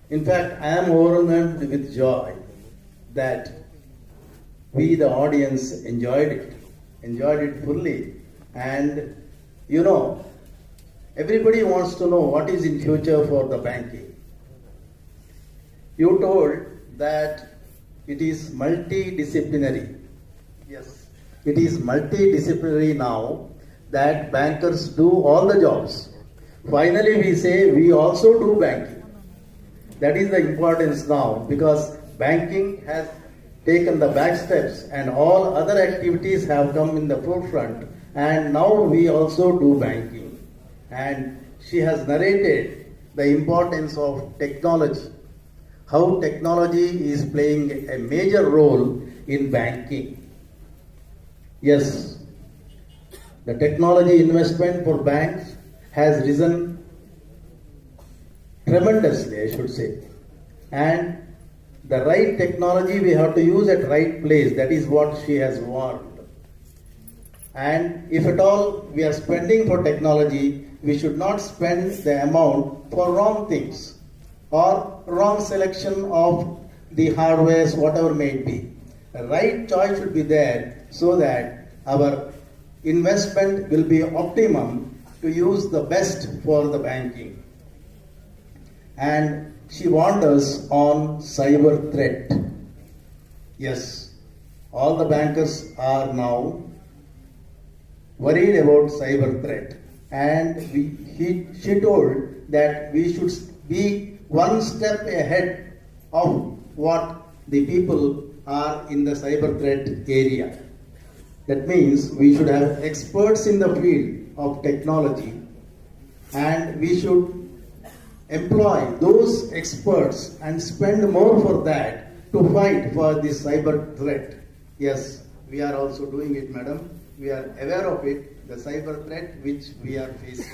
In fact, I am overwhelmed with joy that we, the audience, enjoyed it fully. And you know, everybody wants to know what is in future for the banking. You told that it is multidisciplinary. Yes, it is multidisciplinary now that bankers do all the jobs. Finally, we say we also do banking. That is the importance now, because banking has taken the back steps and all other activities have come in the forefront, and now we also do banking. And she has narrated the importance of technology, how technology is playing a major role in banking. Yes, the technology investment for banks has risen tremendously, I should say. And the right technology we have to use at right place. That is what she has warned. And if at all we are spending for technology, we should not spend the amount for wrong things or wrong selection of the hardwares, whatever may be. The right choice should be there so that our investment will be optimum to use the best for the banking. And she warned us on cyber threat. Yes, all the bankers are now worried about cyber threat. And she told that we should be one step ahead of what the people are in the cyber threat area. That means we should have experts in the field of technology, and we should employ those experts and spend more for that to fight for this cyber threat. Yes, we are also doing it, madam. We are aware of it, the cyber threat which we are facing.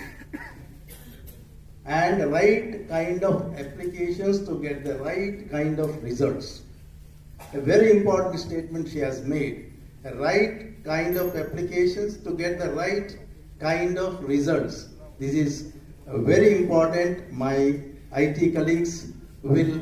And right kind of applications to get the right kind of results. A very important statement she has made. The right kind of applications to get the right kind of results. This is very important. My IT colleagues will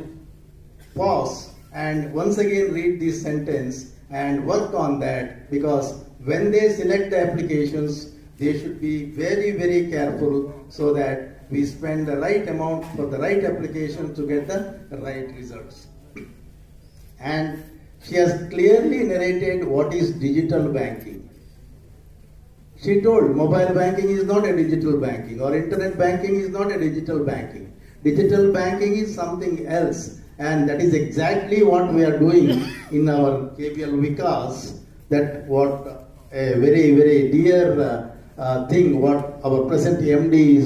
pause and once again read this sentence and work on that, because when they select the applications, they should be very, very careful so that we spend the right amount for the right application to get the right results. And she has clearly narrated what is digital banking. She told mobile banking is not a digital banking, or internet banking is not a digital banking. Digital banking is something else, and that is exactly what we are doing in our KBL Vikas. That what a very, very dear thing what our present MD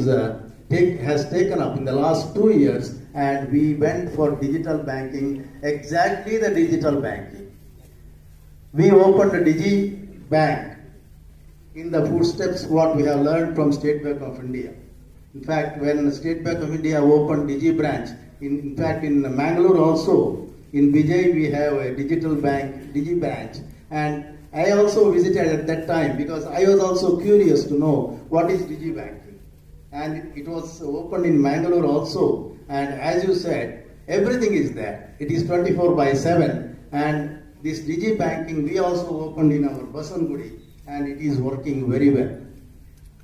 has taken up in the last 2 years, and we went for digital banking, exactly the digital banking. We opened a Digi bank in the footsteps what we have learned from State Bank of India. In fact, when State Bank of India opened Digi branch, in fact in Mangalore also, in Vijay we have a digital bank, Digi branch, and I also visited at that time because I was also curious to know what is Digi banking. And it was opened in Mangalore also, and as you said, everything is there. It is 24/7, and this Digi banking we also opened in our Basangudi, and it is working very well.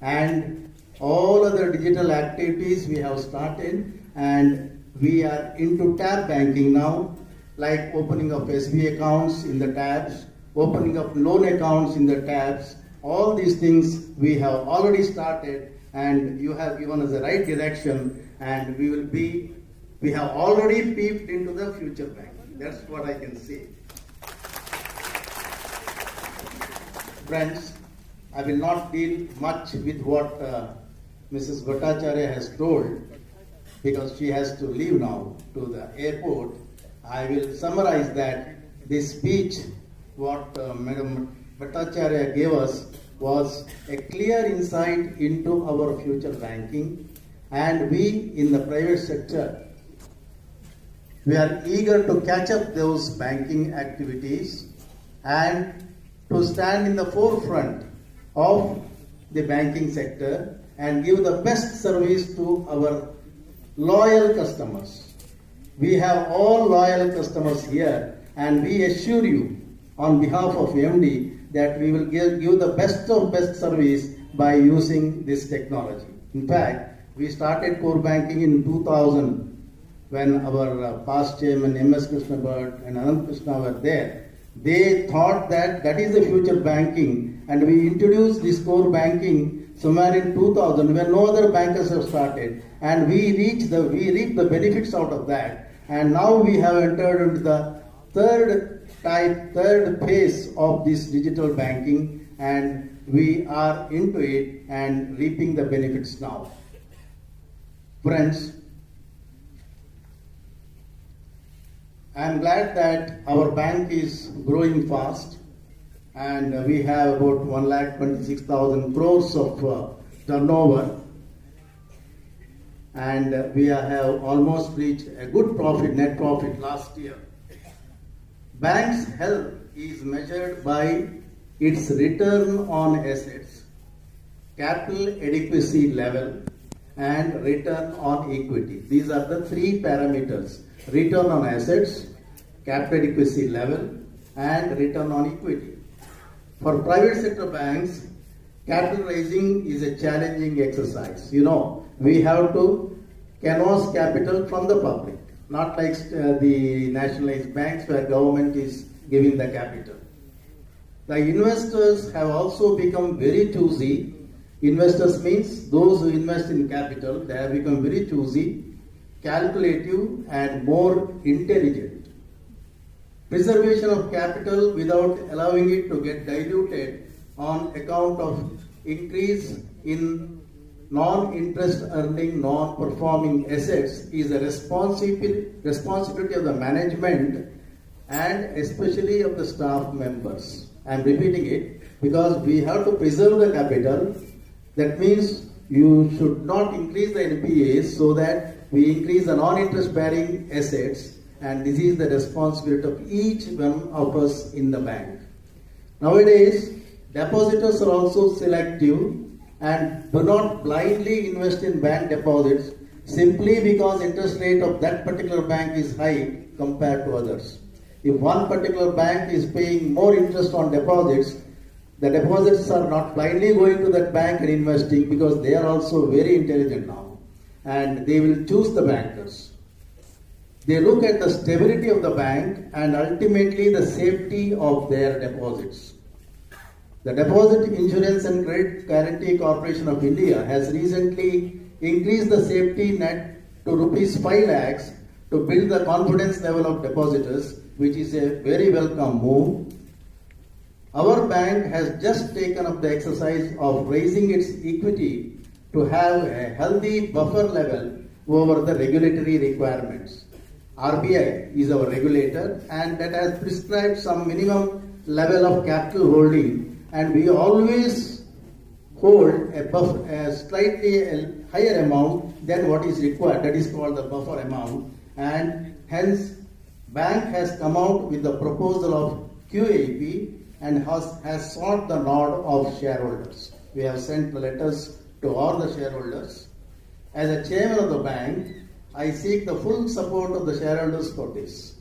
And all other digital activities we have started, and we are into tab banking now, like opening of SB accounts in the tabs, opening up loan accounts in the tabs. All these things we have already started, and you have given us the right direction, and we have already peeped into the future banking. That's what I can say. Friends, I will not deal much with what Mrs. Bhattacharya has told, because she has to leave now to the airport. I will summarize that this speech, what Madam Bhattacharya gave us, was a clear insight into our future banking, and we in the private sector, we are eager to catch up those banking activities and to stand in the forefront of the banking sector and give the best service to our loyal customers. We have all loyal customers here, and we assure you on behalf of MD that we will give the best of best service by using this technology. In fact, we started core banking in 2000 when our past chairman M.S. Krishna Bhat and Anand Krishna were there. They thought that that is the future banking, and we introduced this core banking somewhere in 2000 when no other bankers have started, and we reaped the benefits out of that. And now we have entered into the third phase of this digital banking, and we are into it and reaping the benefits now. Friends, I am glad that our bank is growing fast, and we have about 1,26,000 crores of turnover, and we have almost reached a good profit, net profit last year. Bank's health is measured by its return on assets, capital adequacy level, and return on equity. These are the three parameters: return on assets, capital adequacy level, and return on equity. For private sector banks, capital raising is a challenging exercise. We have to canvass capital from the public, not like the nationalized banks where government is giving the capital. The investors have also become very choosy. Investors means those who invest in capital, they have become very choosy, calculative, and more intelligent. Preservation of capital without allowing it to get diluted on account of increase in non-interest earning, non-performing assets is a responsibility of the management and especially of the staff members. I am repeating it because we have to preserve the capital. That means you should not increase the NPAs so that we increase the non-interest bearing assets, and this is the responsibility of each one of us in the bank. Nowadays, depositors are also selective and do not blindly invest in bank deposits simply because interest rate of that particular bank is high compared to others. If one particular bank is paying more interest on deposits, the depositors are not blindly going to that bank and investing because they are also very intelligent now, and they will choose the bankers. They look at the stability of the bank and ultimately the safety of their deposits. The Deposit Insurance and Credit Guarantee Corporation of India has recently increased the safety net to rupees 5 lakhs to build the confidence level of depositors, which is a very welcome move. Our bank has just taken up the exercise of raising its equity to have a healthy buffer level over the regulatory requirements. RBI is our regulator, and that has prescribed some minimum level of capital holding, and we always hold a slightly higher amount than what is required. That is called the buffer amount, and hence bank has come out with the proposal of QAP and has sought the nod of shareholders. We have sent the letters to all the shareholders. As a chairman of the bank, I seek the full support of the shareholders for this,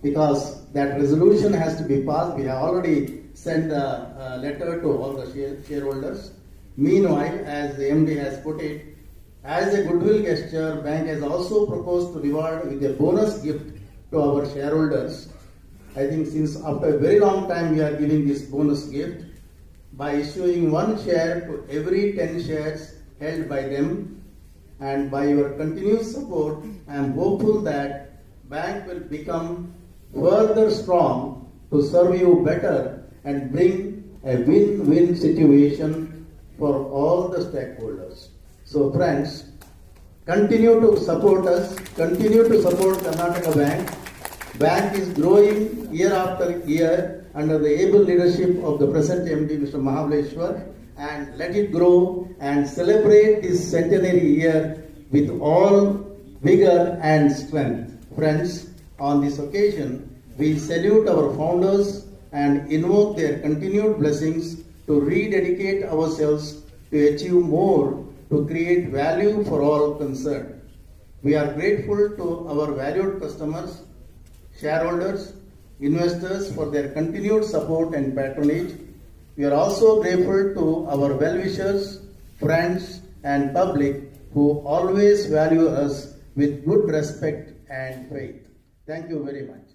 because that resolution has to be passed. We have already sent a letter to all the shareholders. Meanwhile, as the MD has put it, as a goodwill gesture, bank has also proposed to reward with a bonus gift to our shareholders. I think since after a very long time we are giving this bonus gift by issuing 1 share to every 10 shares held by them. And by your continuous support, I am hopeful that bank will become further strong to serve you better and bring a win-win situation for all the stakeholders. So friends, continue to support us, continue to support Karnataka Bank. Bank is growing year after year under the able leadership of the present MD, Mr. Mahabaleshwara, and let it grow and celebrate this centenary year with all vigor and strength. Friends, on this occasion, we salute our founders and invoke their continued blessings to rededicate ourselves to achieve more, to create value for all concerned. We are grateful to our valued customers, shareholders, investors for their continued support and patronage. We are also grateful to our well-wishers, friends, and public who always value us with good respect and faith. Thank you very much.